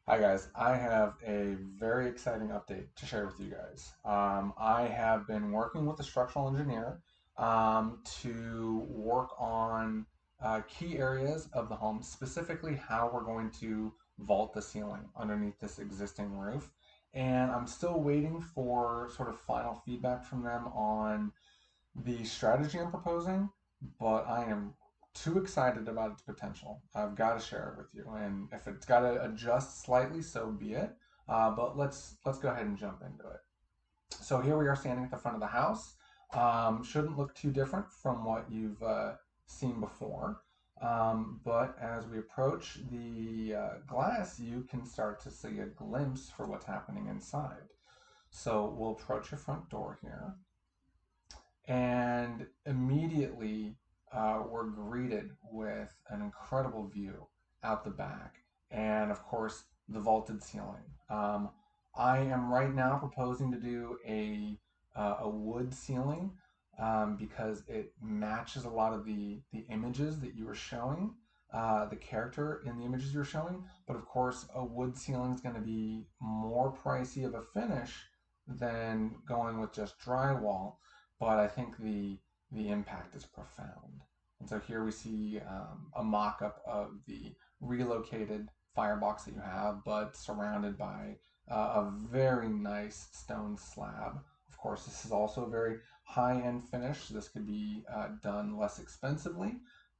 Hi guys, I have a very exciting update to share with you guys. I have been working with a structural engineer to work on key areas of the home, specifically how we're going to vault the ceiling underneath this existing roof. And I'm still waiting for sort of final feedback from them on the strategy I'm proposing, but I am too excited about its potential. I've got to share it with you, and if it's got to adjust slightly, so be it. But let's go ahead and jump into it. So here we are standing at the front of the house. Shouldn't look too different from what you've seen before. But as we approach the glass, you can start to see a glimpse for what's happening inside. So we'll approach your front door here and immediately we're greeted with an incredible view out the back, and of course the vaulted ceiling. I am right now proposing to do a wood ceiling because it matches a lot of the images that you were showing, the character in the images you were showing. But of course, a wood ceiling is going to be more pricey of a finish than going with just drywall, but I think the impact is profound. And so here we see a mock-up of the relocated firebox that you have, but surrounded by a very nice stone slab. Of course, this is also a very high-end finish. This could be done less expensively,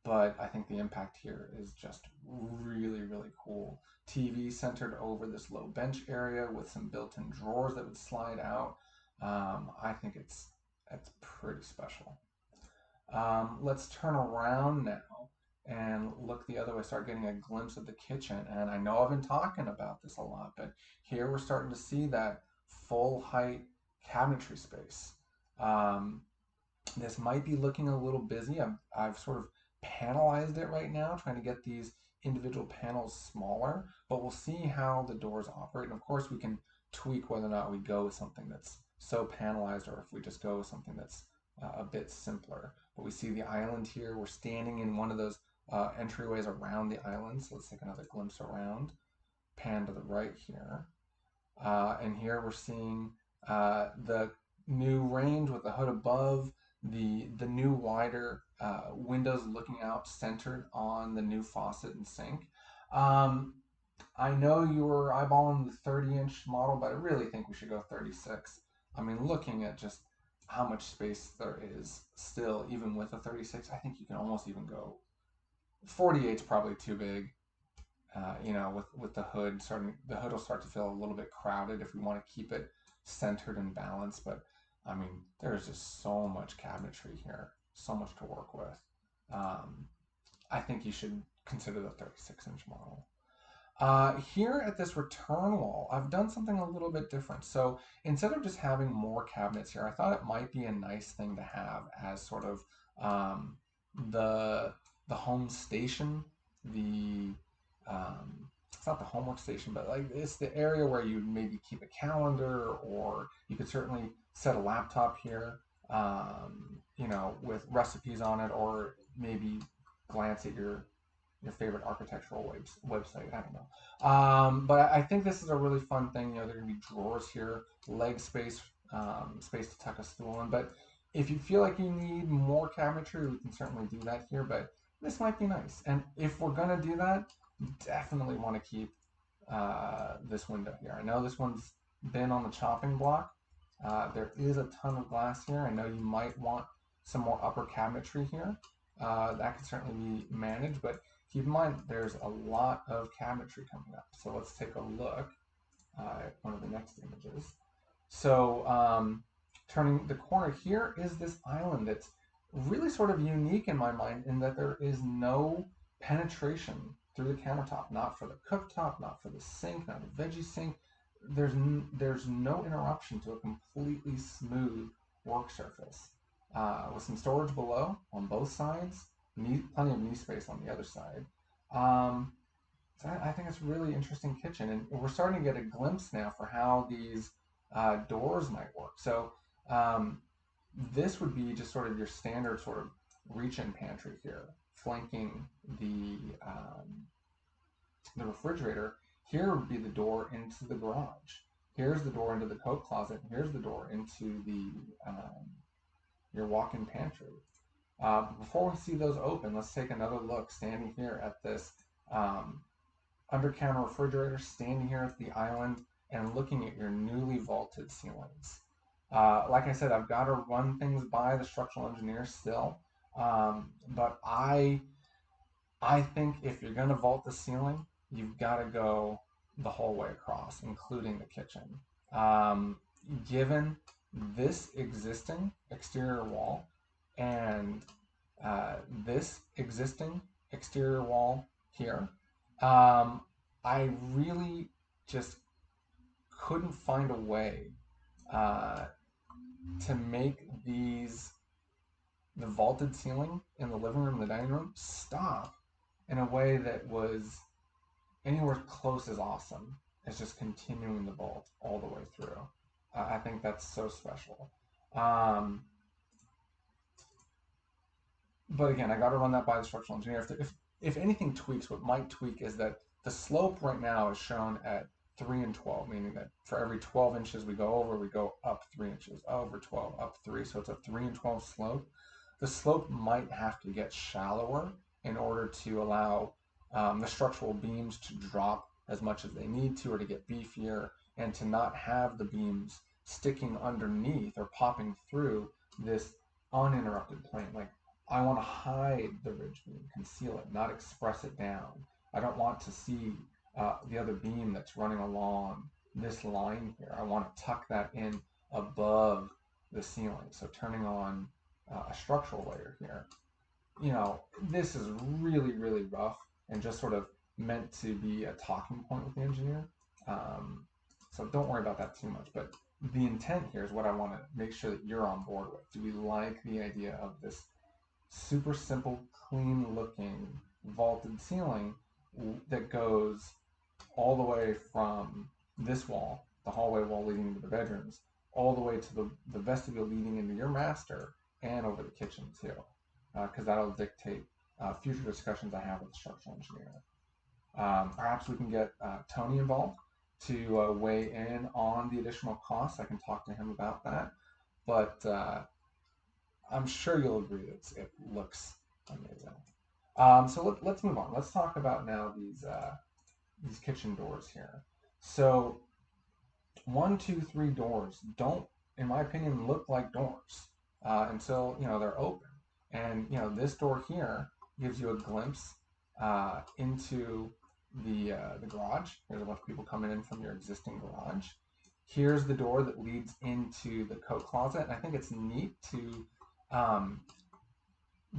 but I think the impact here is just really, really cool. TV centered over this low bench area with some built-in drawers that would slide out. I think it's pretty special. Let's turn around now and look the other way, start getting a glimpse of the kitchen. And I know I've been talking about this a lot, but here we're starting to see that full height cabinetry space. Um, this might be looking a little busy. I've sort of panelized it right now, trying to get these individual panels smaller, but we'll see how the doors operate. And of course, we can tweak whether or not we go with something that's so panelized or if we just go with something that's a bit simpler. But we see the island here. We're standing in one of those entryways around the island. So let's take another glimpse around. Pan to the right here. And here we're seeing the new range with the hood above, the new wider windows looking out centered on the new faucet and sink. Um, I know you were eyeballing the 30-inch model, but I really think we should go 36. I mean, looking at just how much space there is still, even with a 36, I think you can almost even go 48 is probably too big. With the hood starting, the hood will start to feel a little bit crowded if we want to keep it centered and balanced. But I mean, there's just so much cabinetry here, so much to work with. Um, I think you should consider the 36-inch model. Here at this return wall, I've done something a little bit different. So instead of just having more cabinets here, I thought it might be a nice thing to have as sort of um, the the home station, the it's not the homework station, but like it's the area where you maybe keep a calendar, or you could certainly set a laptop here, with recipes on it, or maybe glance at your favorite architectural website. I don't know. But I think this is a really fun thing. There are going to be drawers here, leg space, space to tuck a stool in. But if you feel like you need more cabinetry, we can certainly do that here. But this might be nice. And if we're going to do that, definitely want to keep this window here. I know this one's been on the chopping block. There is a ton of glass here. I know you might want some more upper cabinetry here. That can certainly be managed, but keep in mind there's a lot of cabinetry coming up. So let's take a look at one of the next images. So turning the corner, here is this island that's really sort of unique in my mind in that there is no penetration through the countertop, not for the cooktop, not for the sink, not the veggie sink. There's no interruption to a completely smooth work surface with some storage below on both sides, plenty of knee space on the other side. Um, so I think it's a really interesting kitchen, and we're starting to get a glimpse now for how these doors might work. So um, this would be just sort of your standard sort of reach-in pantry here, flanking the refrigerator. Here would be the door into the garage. Here's the door into the coat closet. Here's the door into the your walk-in pantry. Before we see those open, let's take another look standing here at this under counter refrigerator, standing here at the island and looking at your newly vaulted ceilings. Like I said, I've got to run things by the structural engineer still, but I think if you're going to vault the ceiling, you've got to go the whole way across, including the kitchen. Um, Given this existing exterior wall and this existing exterior wall here, um, I really just couldn't find a way uh, to make the vaulted ceiling in the living room and the dining room stop in a way that was anywhere close as awesome as just continuing the vault all the way through. I think that's so special. Um, but again, I got to run that by the structural engineer. If anything tweaks, what might tweak is that the slope right now is shown at 3 and 12, meaning that for every 12 inches we go over, we go up 3 inches, over 12, up 3. So it's a 3 and 12 slope. The slope might have to get shallower in order to allow the structural beams to drop as much as they need to, or to get beefier, and to not have the beams sticking underneath or popping through this uninterrupted plane. Like, I want to hide the ridge beam, conceal it, not express it down. I don't want to see the other beam that's running along this line here. I want to tuck that in above the ceiling. So turning on a structural layer here. This is really, really rough and just sort of meant to be a talking point with the engineer. Um, so don't worry about that too much. But the intent here is what I want to make sure that you're on board with. Do we like the idea of this super simple, clean looking vaulted ceiling that goes all the way from this wall, the hallway wall leading into the bedrooms, all the way to the vestibule leading into your master and over the kitchen too? Because that'll dictate future discussions I have with the structural engineer. Perhaps we can get Tony involved to weigh in on the additional costs. I can talk to him about that. But I'm sure you'll agree that it looks amazing. So let's move on. Let's talk about now these kitchen doors here. So 1, 2, 3 doors don't, in my opinion, look like doors until they're open. And this door here gives you a glimpse into the garage. There's a bunch of people coming in from your existing garage. Here's the door that leads into the coat closet, and I think it's neat to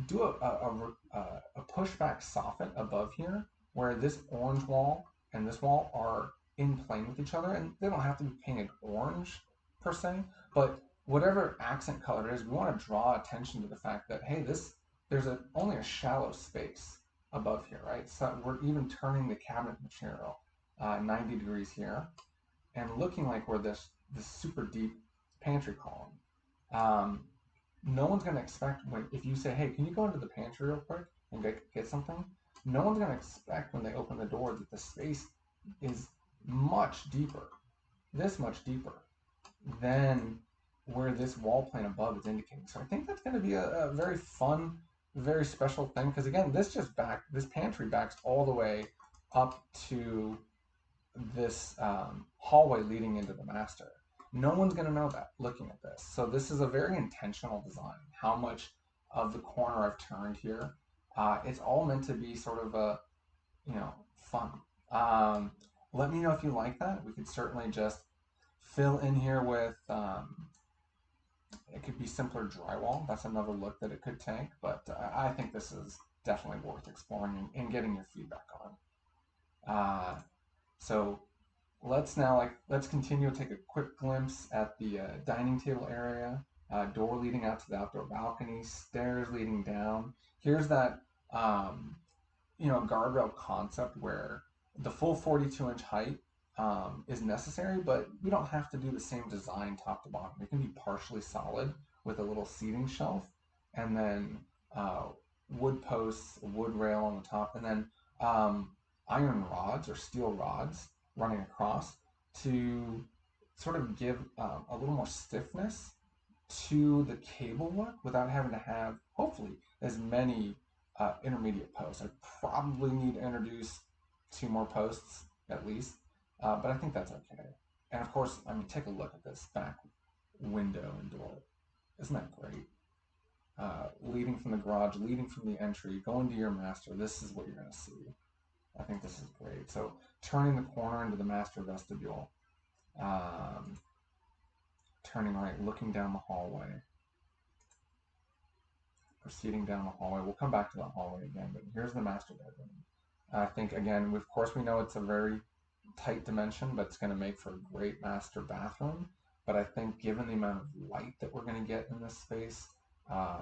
do a pushback soffit above here, where this orange wall and this wall are in plane with each other, and they don't have to be painted orange per se, but whatever accent color it is, we want to draw attention to the fact that, hey, there's only a shallow space above here, right? So we're even turning the cabinet material 90 degrees here and looking like we're this super deep pantry column. No one's going to expect if you say, hey, can you go into the pantry real quick and get something? No one's going to expect when they open the door that the space is much deeper, this much deeper than where this wall plane above is indicating. So I think that's going to be a very fun, very special thing, because again, this pantry backs all the way up to this hallway leading into the master. No one's going to know that looking at this. So this is a very intentional design. How much of the corner I've turned here. It's all meant to be sort of fun. Let me know if you like that. We could certainly just fill in here with, it could be simpler drywall. That's another look that it could take, but I think this is definitely worth exploring and getting your feedback on. So let's continue to take a quick glimpse at the dining table area, door leading out to the outdoor balcony, stairs leading down. Here's that guardrail concept where the full 42-inch height is necessary, but we don't have to do the same design top to bottom. It can be partially solid with a little seating shelf, and then wood posts, wood rail on the top, and then iron rods or steel rods running across to sort of give a little more stiffness to the cable look without having to have, hopefully, as many intermediate posts. I probably need to introduce 2 more posts at least, but I think that's okay. And of course, I mean, take a look at this back window and door. Isn't that great? Leading from the garage, leading from the entry, going to your master. This is what you're going to see. I think this is great. So turning the corner into the master vestibule, um, turning right, looking down the hallway, proceeding down the hallway. We'll come back to the hallway again, but here's the master bedroom. I think, again, of course, we know it's a very tight dimension, but it's going to make for a great master bathroom. But I think given the amount of light that we're going to get in this space,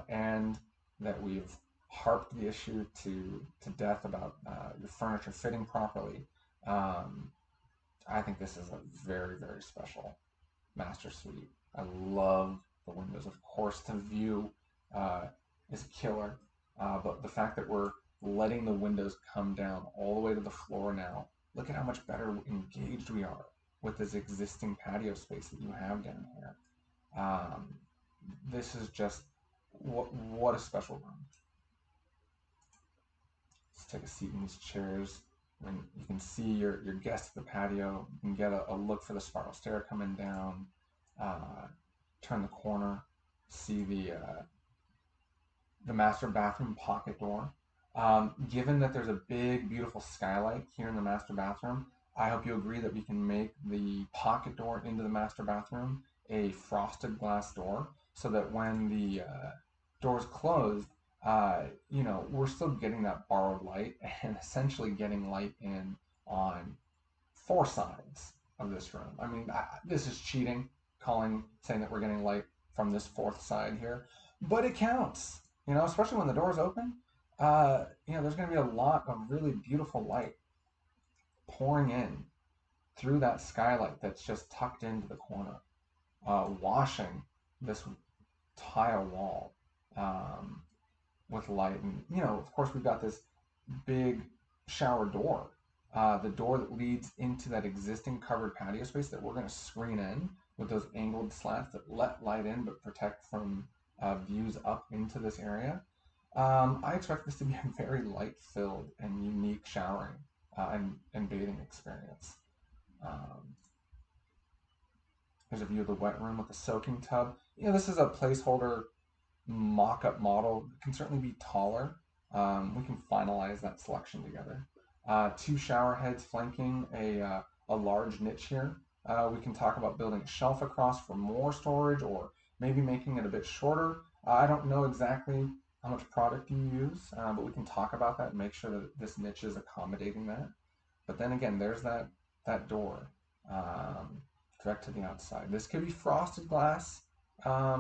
and that we've harped the issue to death about your furniture fitting properly, I think this is a very, very special master suite. I love the windows. Of course, the view uh, is killer, but the fact that we're letting the windows come down all the way to the floor now, look at how much better engaged we are with this existing patio space that you have down here. Um, this is just what a special room. Let's take a seat in these chairs. When you can see your guests at the patio, you can get a look for the spiral stair coming down. Turn the corner, see the master bathroom pocket door. Given that there's a big, beautiful skylight here in the master bathroom, I hope you agree that we can make the pocket door into the master bathroom a frosted glass door so that when the door's closed, we're still getting that borrowed light and essentially getting light in on 4 sides of this room. I mean, this is cheating, saying that we're getting light from this fourth side here, but it counts. Especially when the door's open. There's going to be a lot of really beautiful light pouring in through that skylight that's just tucked into the corner, washing this tile wall with light. And, of course, we've got this big shower door, the door that leads into that existing covered patio space that we're going to screen in with those angled slats that let light in but protect from views up into this area. I expect this to be a very light-filled and unique showering and bathing experience. Um, Here's a view of the wet room with the soaking tub. This is a placeholder mock-up model. It can certainly be taller. We can finalize that selection together. 2 shower heads flanking a large niche here. We can talk about building a shelf across for more storage or maybe making it a bit shorter. I don't know exactly how much product you use, but we can talk about that and make sure that this niche is accommodating that. But then again, there's that door direct to the outside. This could be frosted glass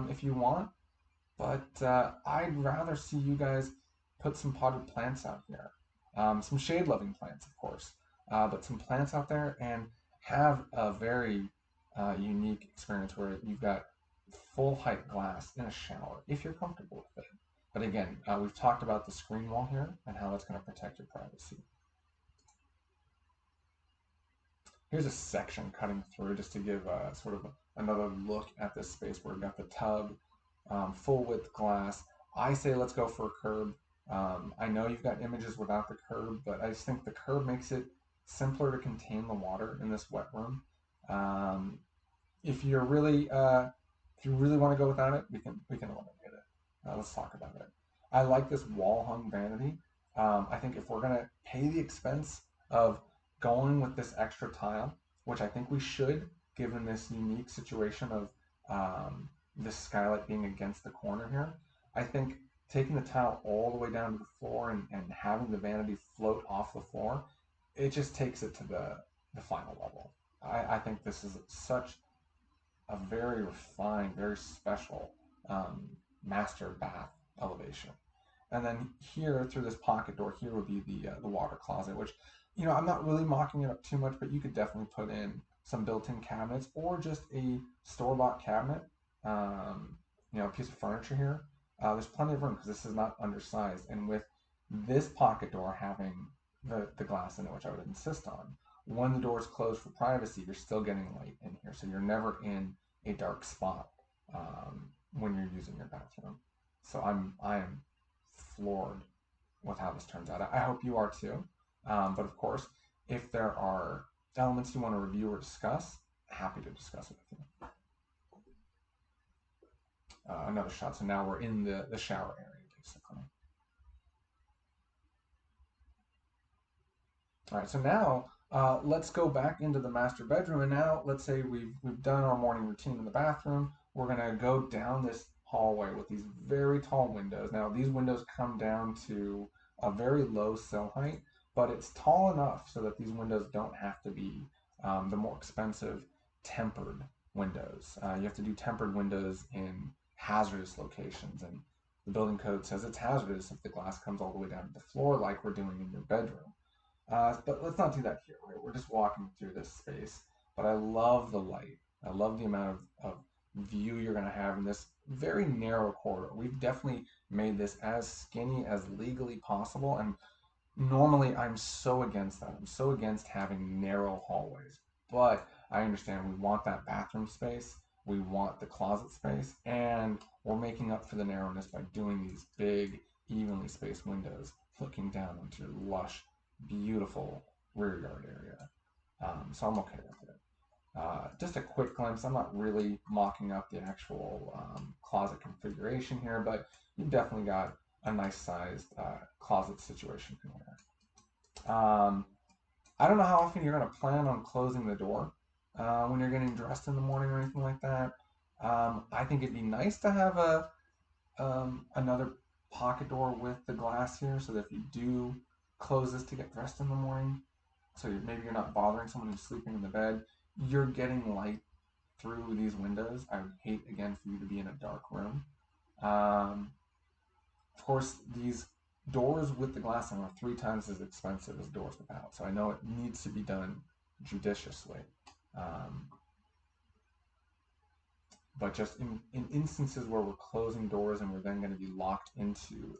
if you want, but I'd rather see you guys put some potted plants out here. Some shade-loving plants, of course, but some plants out there and have a very unique experience where you've got full height glass in a shower if you're comfortable with it. But again, we've talked about the screen wall here and how that's going to protect your privacy. Here's a section cutting through just to give sort of another look at this space where we've got the tub, full width glass. I say let's go for a curb. I know you've got images without the curb, but I just think the curb makes it simpler to contain the water in this wet room. If you really want to go without it, we can eliminate it. Let's talk about it. I like this wall hung vanity. I think if we're gonna pay the expense of going with this extra tile, which I think we should, given this unique situation of this skylight being against the corner here, I think taking the tile all the way down to the floor and having the vanity float off the floor, it just takes it to the final level. I think this is such a very refined, very special master bath elevation. And then here, through this pocket door, here would be the water closet, which, I'm not really mocking it up too much, but you could definitely put in some built-in cabinets or just a store-bought cabinet, a piece of furniture here. There's plenty of room because this is not undersized. And with this pocket door having the glass in it, which I would insist on, when the doors close for privacy, you're still getting light in here. So you're never in a dark spot when you're using your bathroom. So I am floored with how this turns out. I hope you are too. But of course, if there are elements you want to review or discuss, happy to discuss it with you. Another shot. So now we're in the shower area, basically. All right, so now let's go back into the master bedroom. And now let's say we've done our morning routine in the bathroom. We're gonna go down this hallway with these very tall windows. Now these windows come down to a very low sill height, but it's tall enough so that these windows don't have to be the more expensive tempered windows. You have to do tempered windows in hazardous locations, and the building code says it's hazardous if the glass comes all the way down to the floor, like we're doing in your bedroom. But let's not do that here, right? We're just walking through this space. But I love the light. I love the amount of view you're going to have in this very narrow corridor. We've definitely made this as skinny as legally possible. And normally I'm so against that. I'm so against having narrow hallways. But I understand we want that bathroom space. We want the closet space. And we're making up for the narrowness by doing these big, evenly spaced windows looking down into lush, beautiful rear yard area. So I'm okay with it. Just a quick glimpse. I'm not really mocking up the actual closet configuration here, but you've definitely got a nice sized closet situation here. I don't know how often you're going to plan on closing the door when you're getting dressed in the morning or anything like that. I think it'd be nice to have another pocket door with the glass here so that if you do close this to get dressed in the morning, so maybe you're not bothering someone who's sleeping in the bed, you're getting light through these windows. I would hate, again, for you to be in a dark room. Of course, these doors with the glass in are 3 times as expensive as doors without, so I know it needs to be done judiciously. Um, but just in instances where we're closing doors and we're then going to be locked into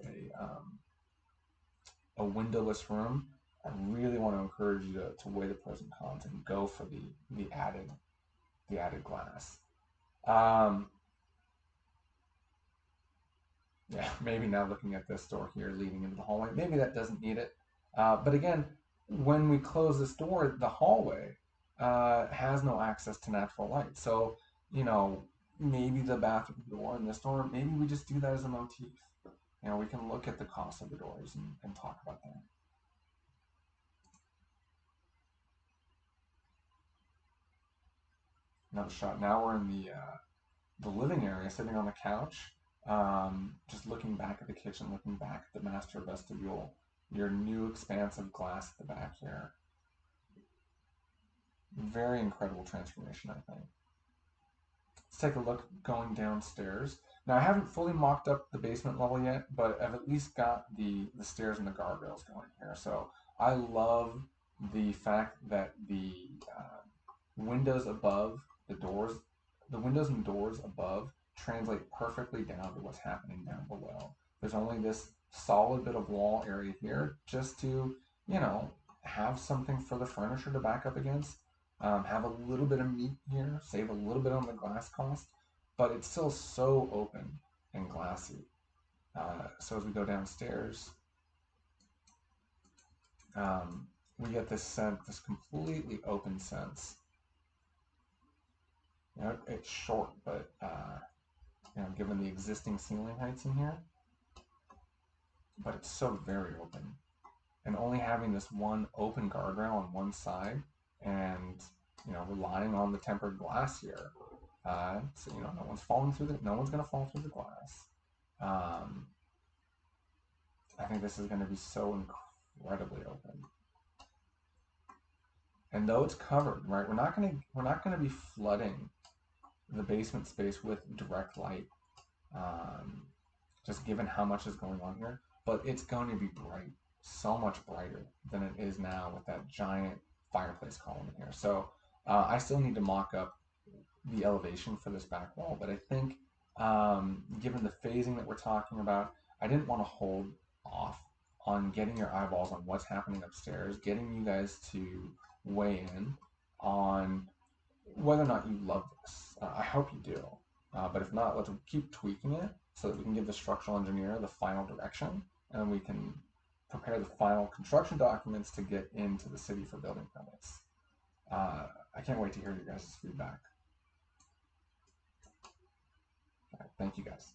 a windowless room, I really want to encourage you to weigh the pros and cons and go for the added glass. Um, yeah, maybe now looking at this door here leading into the hallway, maybe that doesn't need it. But again, when we close this door, the hallway has no access to natural light. So, you know, maybe the bathroom door and this door, maybe we just do that as a motif. You know, we can look at the cost of the doors and talk about that. Another shot. Now we're in the living area, sitting on the couch, just looking back at the kitchen, looking back at the master vestibule. Your new expansive glass at the back here. Very incredible transformation, I think. Let's take a look going downstairs. Now, I haven't fully mocked up the basement level yet, but I've at least got the stairs and the guardrails going here. So I love the fact that the windows above the doors, the windows and doors above translate perfectly down to what's happening down below. There's only this solid bit of wall area here just to, you know, have something for the furniture to back up against, have a little bit of meat here, save a little bit on the glass cost, but it's still so open and glassy. So as we go downstairs, we get this sense, this completely open sense. You know, it's short, but you know, given the existing ceiling heights in here, but it's so very open. And only having this one open guardrail on one side, and you know, relying on the tempered glass here, so you know, no one's gonna fall through the glass. Um, I think this is going to be so incredibly open. And though it's covered, right, we're not gonna be flooding the basement space with direct light, um, just given how much is going on here. But it's going to be bright, so much brighter than it is now with that giant fireplace column in here. So I still need to mock up the elevation for this back wall, but I think given the phasing that we're talking about, I didn't want to hold off on getting your eyeballs on what's happening upstairs, getting you guys to weigh in on whether or not you love this. I hope you do. But if not, let's keep tweaking it so that we can give the structural engineer the final direction and we can prepare the final construction documents to get into the city for building permits. I can't wait to hear your guys' feedback. All right, thank you guys.